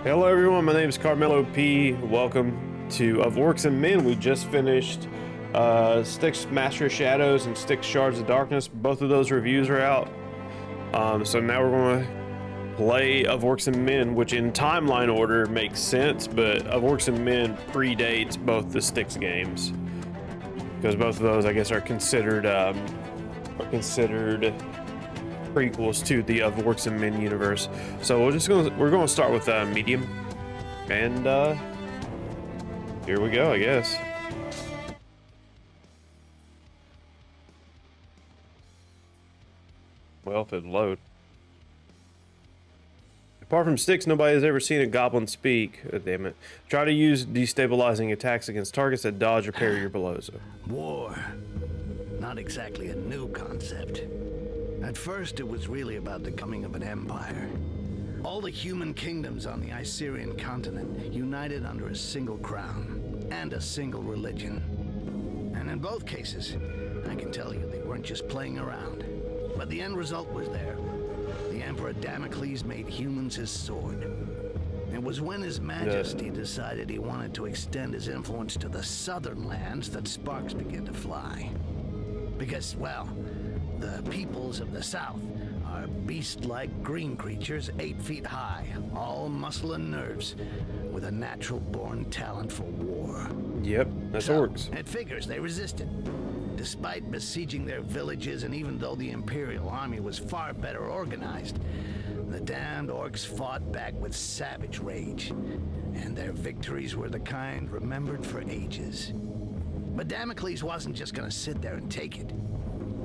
Hello everyone, my name is CarmelOP. Welcome to Of Orcs and Men. We just finished Styx Master of Shadows and Styx Shards of Darkness. Both of those reviews are out. So now we're going to play Of Orcs and Men, which in timeline order makes sense, but Of Orcs and Men predates both the Styx games. Because both of those, I guess, are considered prequels to the Of Orcs and Men universe. So we're going to start with medium, and here we go, I guess. Well, if it load. Apart from Styx, nobody has ever seen a goblin speak. Oh, damn it. Try to use destabilizing attacks against targets that dodge or parry your blows. War. Not exactly a new concept. At first, it was really about the coming of an empire. All the human kingdoms on the Icerian continent united under a single crown and a single religion. And in both cases, I can tell you they weren't just playing around. But the end result was there. The Emperor Damocles made humans his sword. It was when His Majesty decided he wanted to extend his influence to the southern lands that sparks began to fly. Because, well, the peoples of the south are beast-like green creatures 8 feet high, all muscle and nerves, with a natural-born talent for war. Yep, that's orcs. It figures they resisted. Despite besieging their villages, and even though the Imperial army was far better organized, the damned orcs fought back with savage rage, and their victories were the kind remembered for ages. But Damocles wasn't just gonna sit there and take it.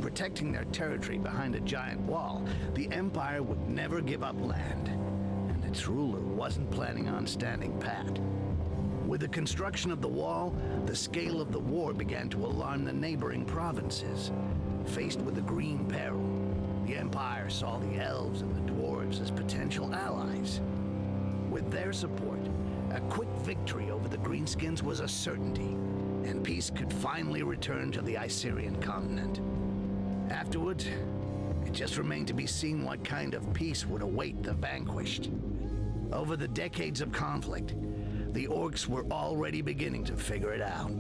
Protecting their territory behind a giant wall, the Empire would never give up land, and its ruler wasn't planning on standing pat. With the construction of the wall, the scale of the war began to alarm the neighboring provinces. Faced with the Green Peril, the Empire saw the elves and the dwarves as potential allies. With their support, a quick victory over the Greenskins was a certainty, and peace could finally return to the Icerian continent. Afterward, it just remained to be seen what kind of peace would await the vanquished. Over the decades of conflict, the orcs were already beginning to figure it out.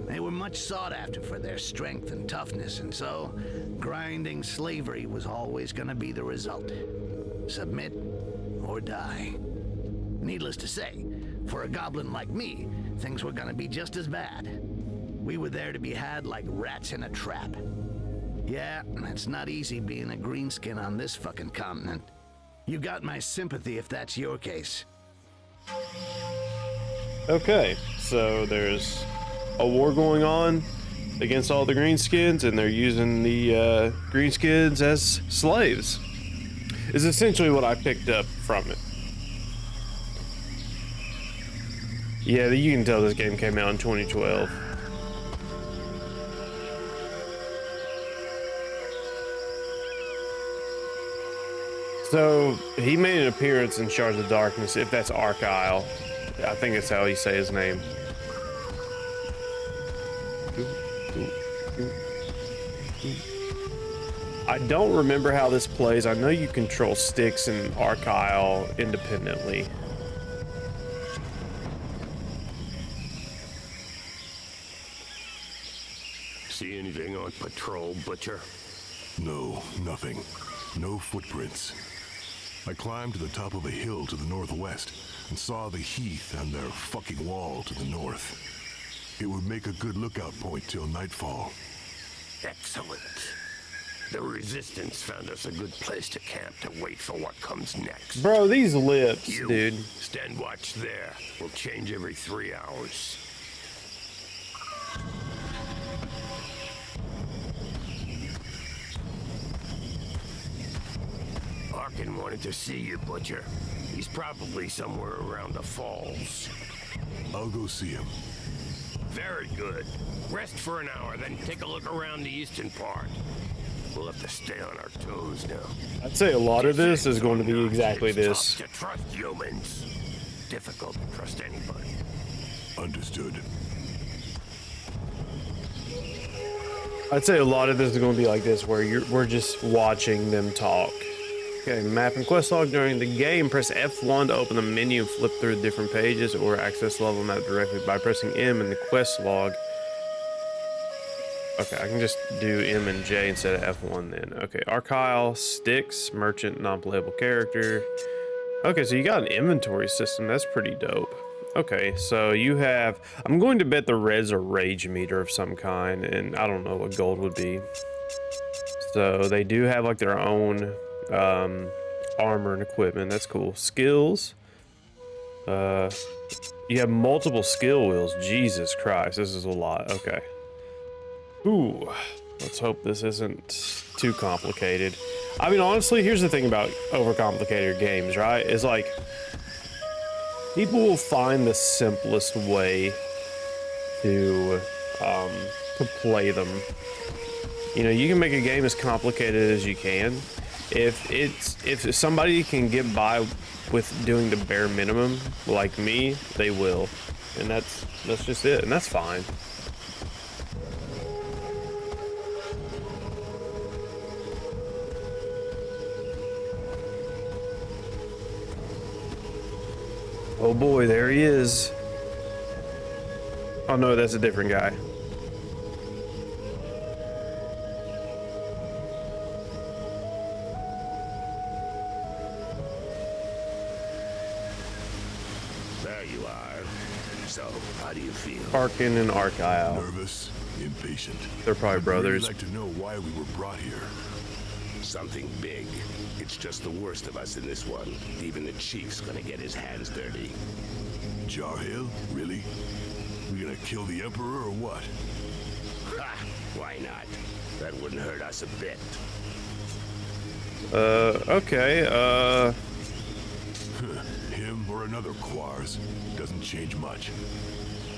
They were much sought after for their strength and toughness, and so grinding slavery was always going to be the result. Submit or die. Needless to say, for a goblin like me, things were going to be just as bad. We were there to be had like rats in a trap. Yeah, it's not easy being a greenskin on this fucking continent. You got my sympathy if that's your case. Okay, so there's a war going on against all the greenskins, and they're using the greenskins as slaves. Is essentially what I picked up from it. Yeah, you can tell this game came out in 2012. So, he made an appearance in Shards of Darkness, if that's Argyle. I think that's how you say his name. I don't remember how this plays. I know you control Styx and Argyle independently. See anything on patrol, Butcher? No, nothing. No footprints. I climbed to the top of a hill to the northwest and saw the heath and their fucking wall to the north. It would make a good lookout point till nightfall. Excellent. The Resistance found us a good place to camp to wait for what comes next. Bro, these lips, You, dude. stand watch there. We'll change every 3 hours. Arkin wanted to see you, Butcher. He's probably somewhere around the falls. I'll go see him. Very good. Rest for an hour, then take a look around the eastern part. We'll have to stay on our toes now. I'd say a lot of this is going to be exactly It's this. tough to trust humans. Difficult to trust anybody. Understood. I'd say a lot of this is going to be like this, where we're just watching them talk. Okay, map and quest log during the game. Press F1 to open the menu and flip through different pages, or access the level map directly by pressing M in the quest log. Okay, I can just do M and J instead of F1 then. Okay, Archive, Sticks, Merchant, non-playable character. Okay, so you got an inventory system. That's pretty dope. Okay, so you have... I'm going to bet the red's a rage meter of some kind, and I don't know what gold would be. So they do have like their own armor and equipment. That's cool. Skills. You have multiple skill wheels. Jesus Christ, this is a lot. Okay. Ooh, let's hope this isn't too complicated. I mean, honestly, here's the thing about overcomplicated games, right? Is like, people will find the simplest way to play them. You know, you can make a game as complicated as you can. If somebody can get by with doing the bare minimum, like me, they will, and that's just it, and that's fine. Oh boy, there he is. Oh no, that's a different guy. There you are. So, how do you feel? Arkin and Archive. Nervous, impatient. They're probably brothers. I'd like to know why we were brought here. Something big. It's just the worst of us in this one. Even the chief's gonna get his hands dirty. Jarhill? Really? We gonna kill the Emperor or what? Ha! Why not? That wouldn't hurt us a bit. Okay, Him or another Quars. Doesn't change much.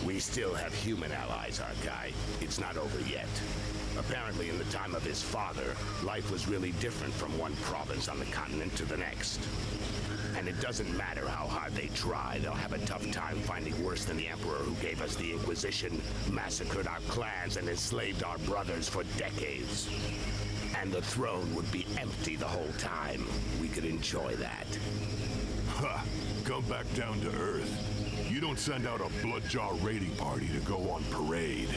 We still have human allies, our guy. It's not over yet. Apparently, in the time of his father, life was really different from one province on the continent to the next. And it doesn't matter how hard they try, they'll have a tough time finding worse than the Emperor who gave us the Inquisition, massacred our clans, and enslaved our brothers for decades. And the throne would be empty the whole time. We could enjoy that. Ha! Come back down to Earth. You don't send out a Bloodjaw raiding party to go on parade.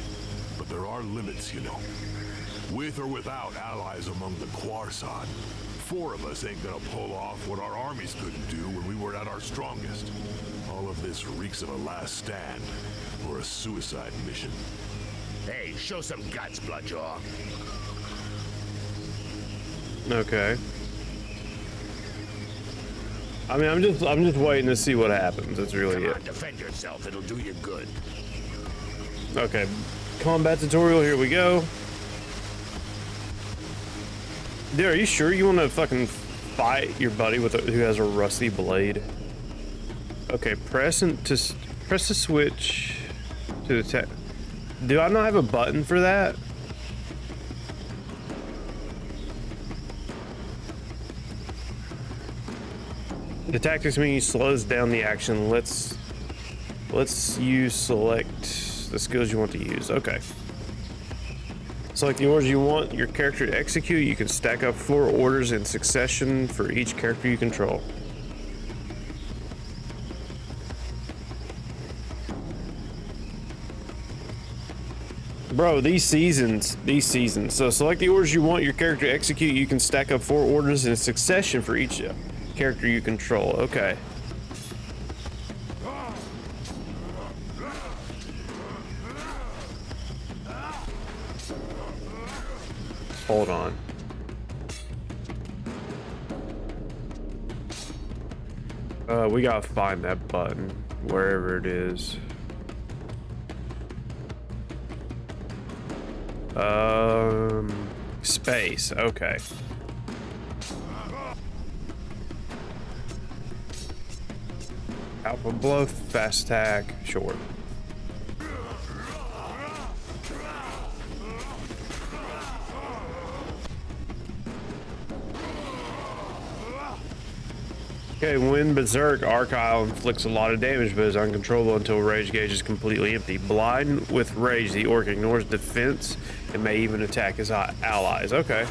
But there are limits, you know. With or without allies among the Quarsad, 4 of us ain't gonna pull off what our armies couldn't do when we were at our strongest. All of this reeks of a last stand, or a suicide mission. Hey, show some guts, Bloodjaw. okay. I mean, I'm just waiting to see what happens. That's really Come it. on, defend yourself. It'll do you good. Okay, combat tutorial. Here we go. Dude, are you sure you want to fucking fight your buddy with who has a rusty blade? Okay, press the switch to the tech. Do I not have a button for that? The tactics menu slows down the action. Let's use select the skills you want to use. Okay. Select the orders you want your character to execute. You can stack up 4 orders in succession for each character you control. Bro, these seasons. So select the orders you want your character to execute. You can stack up 4 orders in succession for each character you control. Okay. Hold on. We gotta find that button, wherever it is. Space, okay. Alpha blow, fast attack, short. Okay, when Berserk, Archive inflicts a lot of damage but is uncontrollable until rage gauge is completely empty. Blind with rage, the orc ignores defense and may even attack his allies. Okay.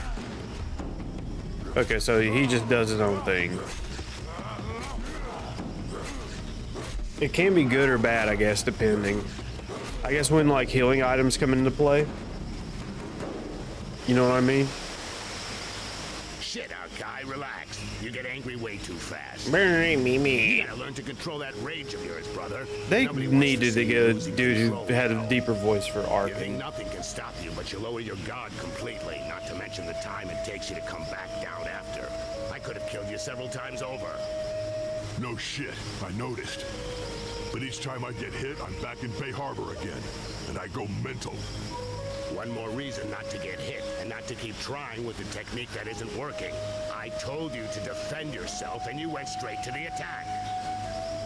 Okay, so he just does his own thing. It can be good or bad, I guess, depending. I guess when like healing items come into play. You know what I mean? Shit, Arkai, relax. You get angry way too fast. Me. You gotta learn to control that rage of yours, brother. They Nobody wants needed to see get you a losing dude who control, had a though. deeper voice for You Ark. think nothing can stop you, but you lower your guard completely, not to mention the time it takes you to come back down after. I could have killed you several times over. No shit, I noticed. But each time I get hit, I'm back in Bay Harbor again, and I go mental. One more reason not to get hit, and not to keep trying with the technique that isn't working. I told you to defend yourself, and you went straight to the attack.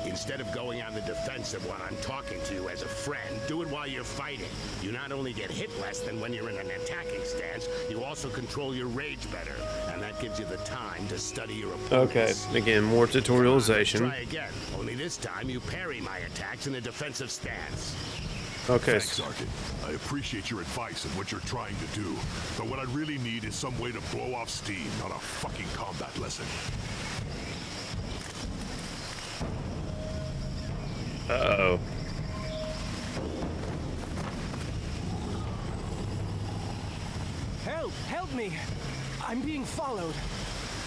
Instead of going on the defensive while I'm talking to you as a friend, do it while you're fighting. You not only get hit less than when you're in an attacking stance, you also control your rage better, and that gives you the time to study your opponents. Okay, again, more tutorialization. Try again, only this time you parry my attacks in a defensive stance. Okay, Thanks, Sergeant. I appreciate your advice and what you're trying to do. But what I really need is some way to blow off steam, not a fucking combat lesson. uh-oh. Help! Help me! I'm being followed.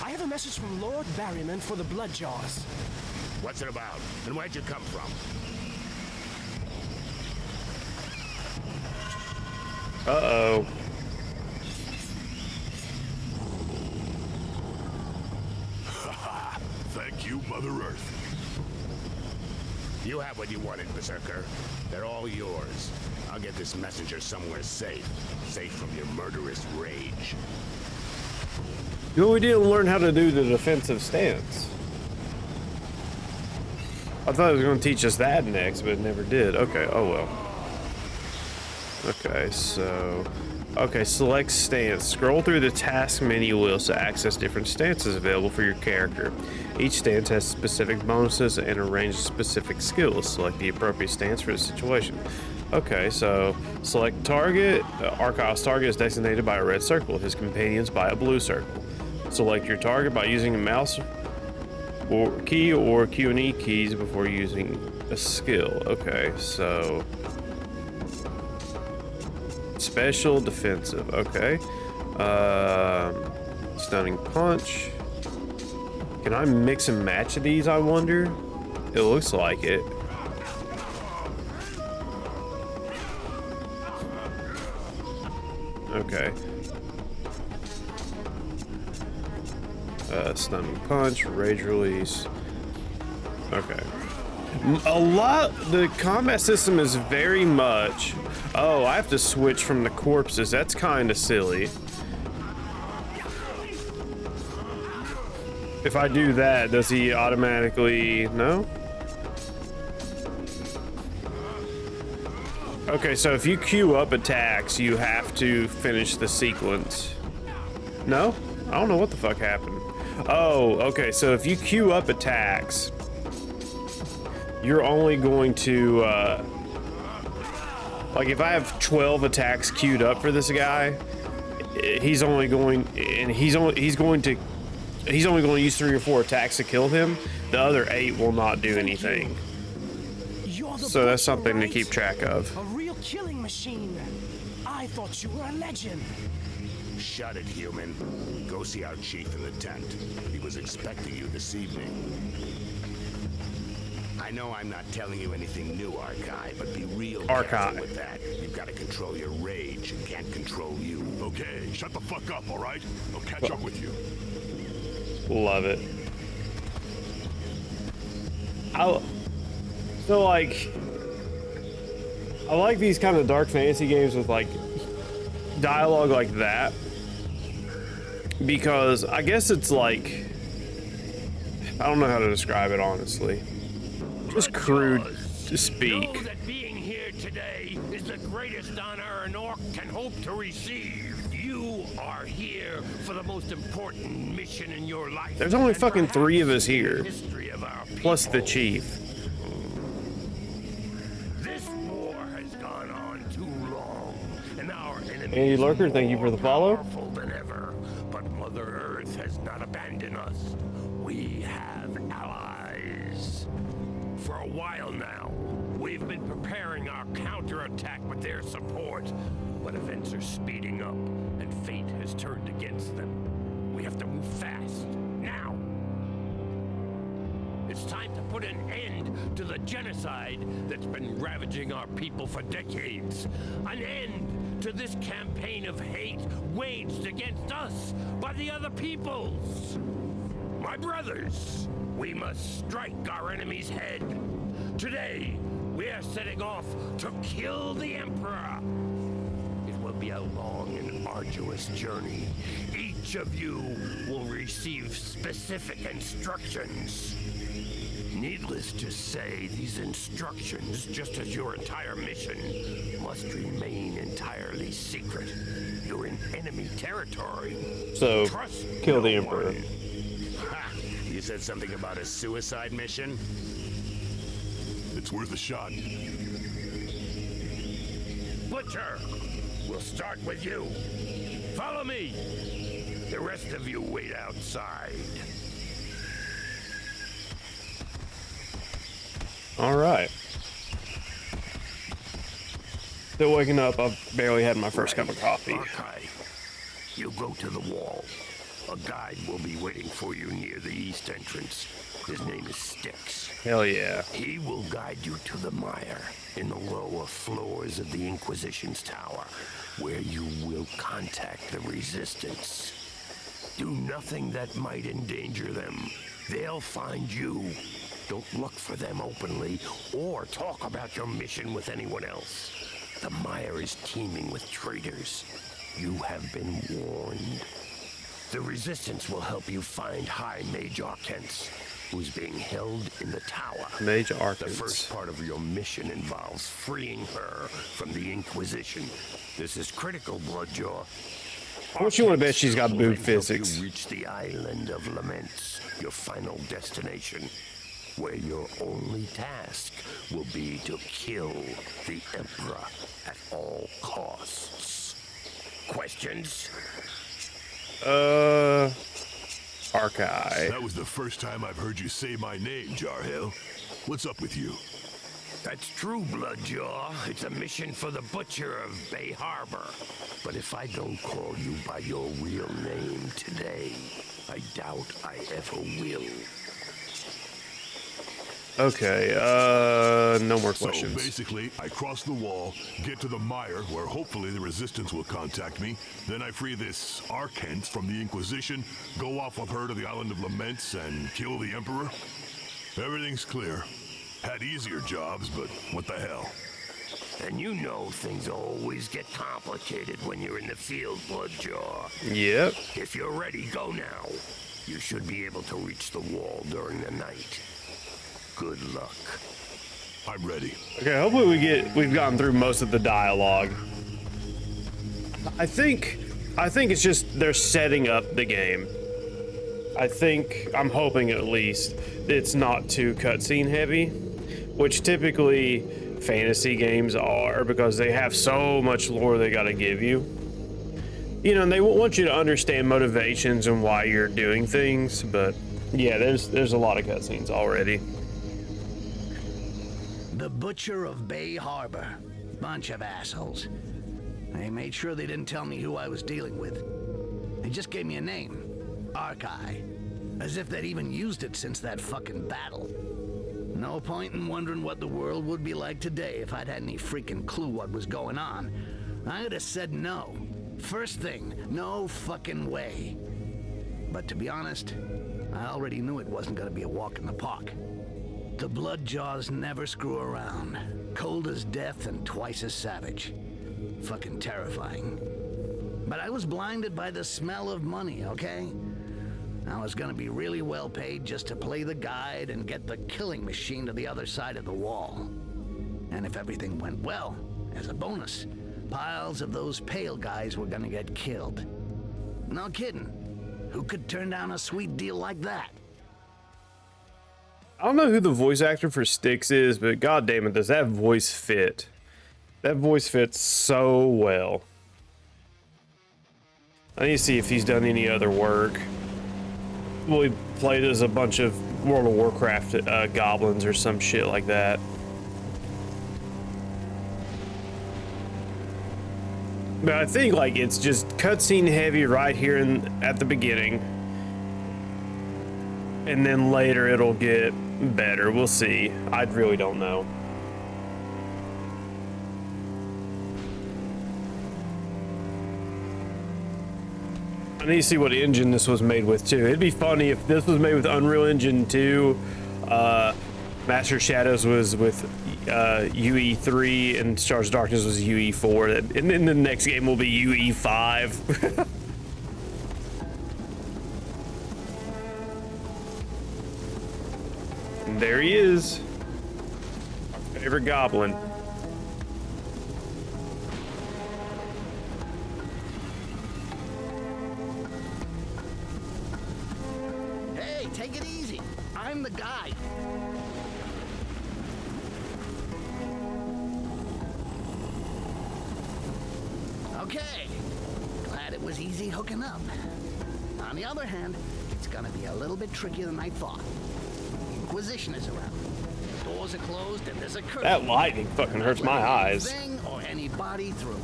I have a message from Lord Barryman for the Bloodjaws. What's it about? And where'd you come from? Uh-oh. Thank you, Mother Earth. You have what you wanted, Berserker. They're all yours. I'll get this messenger somewhere safe. Safe from your murderous rage. You know, we didn't learn how to do the defensive stance. I thought it was going to teach us that next, but it never did. Okay, oh well. Okay, so... Okay, select stance. Scroll through the task menu wheels to access different stances available for your character. Each stance has specific bonuses and a range of specific skills. Select the appropriate stance for the situation. Okay, so select target. Archive's target is designated by a red circle, his companions by a blue circle. Select your target by using a mouse or key or Q and E keys before using a skill. Okay, so special defensive. Okay, stunning punch. Can I mix and match these, I wonder? It looks like it. Okay. Stunning punch, rage release. Okay. The combat system is very much... Oh, I have to switch from the corpses. That's kind of silly. If I do that, does he automatically... No? Okay, so if you queue up attacks, you have to finish the sequence. No? I don't know what the fuck happened. Oh, okay, so if you queue up attacks, you're only going to, like if I have 12 attacks queued up for this guy, he's only going to use 3 or 4 attacks to kill him. The other 8 will not do anything. So that's something to keep track of. A real killing machine. I thought you were a legend. Shut it, human. Go see our chief in the tent. He was expecting you this evening. I know I'm not telling you anything new, Arkai, but be real careful with that. You've got to control your rage. It can't control you. Okay, shut the fuck up, all right? I'll catch up with you. Love it. So like, I like these kind of dark fantasy games with like dialogue like that, because I guess it's like, I don't know how to describe it honestly. Just crude to speak. Know that being here today is the greatest honor an orc can hope to receive. You are here for the most important mission in your life. There's only and fucking 3 of us perhaps in the here, history of our plus the people. chief. This war has gone on too long, and our enemies Andy Lurker, thank you for the follow. powerful than ever. But Mother Earth has not for a while now. We've been preparing our counterattack with their support, but events are speeding up, and fate has turned against them. We have to move fast, now. It's time to put an end to the genocide that's been ravaging our people for decades. An end to this campaign of hate waged against us by the other peoples. My brothers, we must strike our enemy's head. Today, we are setting off to kill the Emperor. It will be a long and arduous journey. Each of you will receive specific instructions. Needless to say, these instructions, just as your entire mission, must remain entirely secret. You're in enemy territory. So, Trust kill the no Emperor. one. Ha! You said something about a suicide mission? It's worth a shot. Butcher, we'll start with you. Follow me. The rest of you wait outside. All right. Still waking up. I've barely had my first cup of coffee. Okay. You go to the wall. A guide will be waiting for you near the east entrance. His name is Styx. Hell yeah. He will guide you to the mire in the lower floors of the Inquisition's tower, where you will contact the Resistance. Do nothing that might endanger them. They'll find you. Don't look for them openly or talk about your mission with anyone else. The mire is teeming with traitors. You have been warned. The Resistance will help you find High Mage Arcens, who's being held in the tower. Mage The Arcens. first part of your mission involves freeing her from the Inquisition. This is critical, Bloodjaw. What you want to bet she's got Will boob then help physics? You reach the Island of Laments, your final destination, where your only task will be to kill the Emperor at all costs. Questions? Archive. That was the first time I've heard you say my name, Jarhill. What's up with you? That's true, Bloodjaw. It's a mission for the Butcher of Bay Harbor. But if I don't call you by your real name today, I doubt I ever will. Okay, no more So questions. basically, I cross the wall, get to the mire, where hopefully the Resistance will contact me. Then I free this Arcens from the Inquisition, go off with her to the Island of Laments, and kill the Emperor. Everything's clear. Had easier jobs, but what the hell? And you know things always get complicated when you're in the field, Bloodjaw. Yep. If you're ready, go now. You should be able to reach the wall during the night. Good luck. I'm ready. Okay, hopefully we've gotten through most of the dialogue. I think it's just they're setting up the game. I'm hoping at least it's not too cutscene heavy, which typically fantasy games are because they have so much lore they gotta give you. You know, and they want you to understand motivations and why you're doing things, but yeah, there's a lot of cutscenes already. The Butcher of Bay Harbor. Bunch of assholes. They made sure they didn't tell me who I was dealing with. They just gave me a name. Arkai. As if they'd even used it since that fucking battle. No point in wondering what the world would be like today if I'd had any freaking clue what was going on. I'd have said no. First thing, no fucking way. But to be honest, I already knew it wasn't gonna be a walk in the park. The Bloodjaws never screw around. Cold as death and twice as savage. Fucking terrifying. But I was blinded by the smell of money, okay? I was gonna be really well paid just to play the guide and get the killing machine to the other side of the wall. And if everything went well, as a bonus, piles of those pale guys were gonna get killed. No kidding. Who could turn down a sweet deal like that? I don't know who the voice actor for Styx is, but god damn it, does that voice fit? That voice fits so well. I need to see if he's done any other work. Well, he played as a bunch of World of Warcraft goblins or some shit like that. But I think like it's just cutscene heavy right here at the beginning, and then later it'll get better. We'll see. I really don't know. I need to see what engine this was made with too. It'd be funny if this was made with Unreal Engine 2, Master Shadows was with UE3, and Stars of Darkness was UE4, and then the next game will be UE5. And there he is, our favorite goblin. Hey, take it easy. I'm the guy. Okay. Glad it was easy hooking up. On the other hand, it's gonna be a little bit trickier than I thought. The Inquisition is around. The doors are closed and there's a curtain. That lightning fucking hurts my eyes. Thing or anybody through.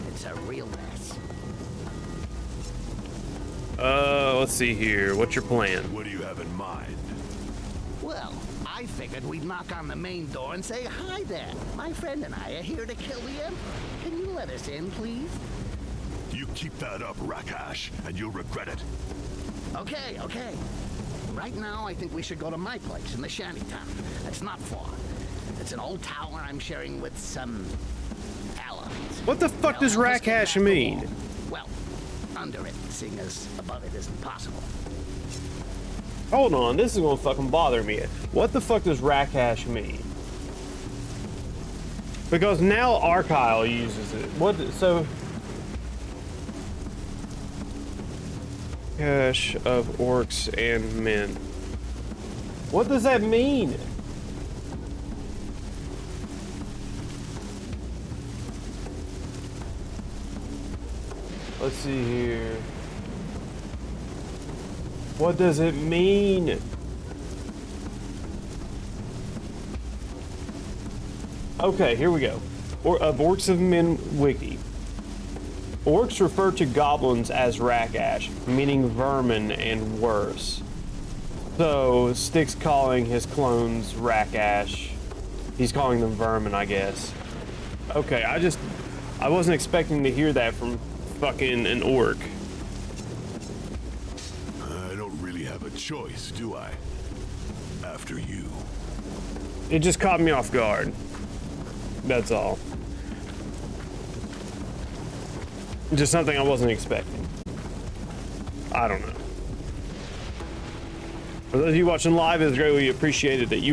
It's a real mess. Let's see here. What's your plan? What do you have in mind? Well, I figured we'd knock on the main door and say, "Hi there. My friend and I are here to kill the Emperor. Can you let us in, please?" You keep that up, Rakash, and you'll regret it. Okay, okay. Right now, I think we should go to my place in the shantytown. It's not far. It's an old tower I'm sharing with some allies. What the fuck does They'll help us get Rakash past the mean? wall. Well, under it, seeing as above it isn't possible. Hold on, this is gonna fucking bother me. What the fuck does Rakash mean? Because now Archial uses it. What? So, cache of Orcs and Men. What does that mean? Let's see here. What does it mean? Okay, here we go. Orcs and Men wiki. Orcs refer to goblins as Rakash, meaning vermin and worse. So, Styx calling his clones Rakash. He's calling them vermin, I guess. Okay, I wasn't expecting to hear that from fucking an orc. I don't really have a choice, do I? After you. It just caught me off guard. That's all. Just something I wasn't expecting. I don't know. For those of you watching live, it's greatly appreciated that you